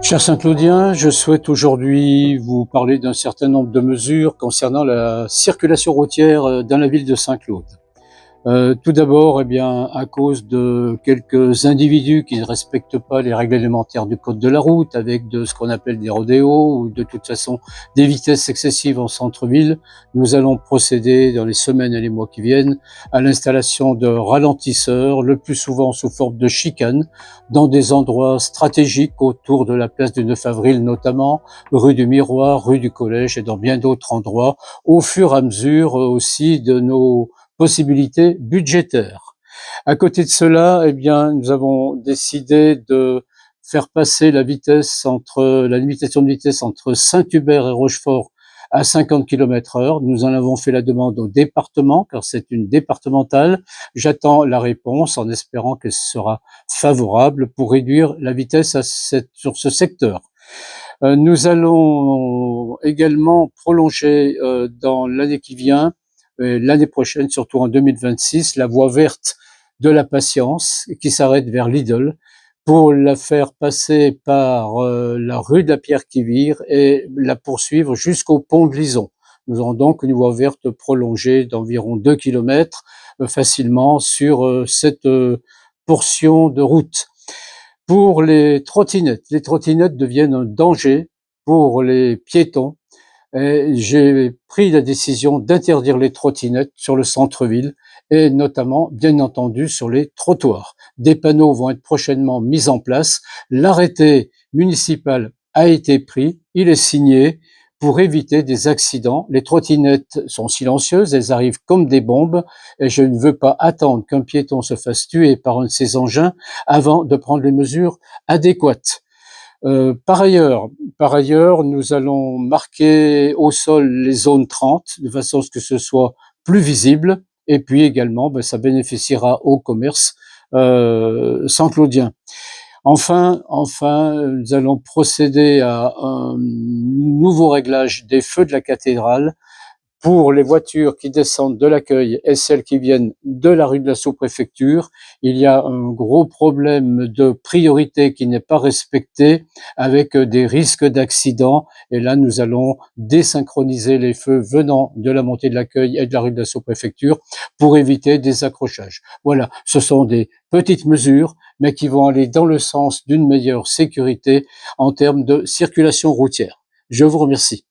Chers Saint-Claudiens, je souhaite aujourd'hui vous parler d'un certain nombre de mesures concernant la circulation routière dans la ville de Saint-Claude. Tout d'abord, eh bien, à cause de quelques individus qui ne respectent pas les règles élémentaires du code de la route, avec de ce qu'on appelle des rodéos ou de toute façon des vitesses excessives en centre-ville, nous allons procéder dans les semaines et les mois qui viennent à l'installation de ralentisseurs, le plus souvent sous forme de chicanes, dans des endroits stratégiques autour de la place du 9 avril notamment, rue du Miroir, rue du Collège et dans bien d'autres endroits, au fur et à mesure aussi de nos possibilités budgétaires. À côté de cela, eh bien, nous avons décidé de faire passer la limitation de vitesse entre Saint-Hubert et Rochefort à 50 km/h. Nous en avons fait la demande au département, car c'est une départementale. J'attends la réponse en espérant qu'elle sera favorable pour réduire la vitesse sur ce secteur. Nous allons également prolonger dans l'année qui vient, l'année prochaine, surtout en 2026, la voie verte de la Patience qui s'arrête vers Lidl pour la faire passer par la rue de la Pierre-qui-Vire et la poursuivre jusqu'au pont de Lison. Nous aurons donc une voie verte prolongée d'environ 2 km facilement sur cette portion de route. Pour les trottinettes deviennent un danger pour les piétons. Et j'ai pris la décision d'interdire les trottinettes sur le centre-ville et notamment, bien entendu, sur les trottoirs. Des panneaux vont être prochainement mis en place. L'arrêté municipal a été pris, il est signé pour éviter des accidents. Les trottinettes sont silencieuses, elles arrivent comme des bombes et je ne veux pas attendre qu'un piéton se fasse tuer par un de ces engins avant de prendre les mesures adéquates. Par ailleurs, nous allons marquer au sol les zones 30 de façon à ce que ce soit plus visible et puis également, ça bénéficiera au commerce saint-claudien. Enfin, nous allons procéder à un nouveau réglage des feux de la cathédrale pour les voitures qui descendent de l'accueil et celles qui viennent de la rue de la Sous-Préfecture. Il y a un gros problème de priorité qui n'est pas respecté avec des risques d'accident. Et là, nous allons désynchroniser les feux venant de la montée de l'accueil et de la rue de la Sous-Préfecture pour éviter des accrochages. Voilà, ce sont des petites mesures, mais qui vont aller dans le sens d'une meilleure sécurité en termes de circulation routière. Je vous remercie.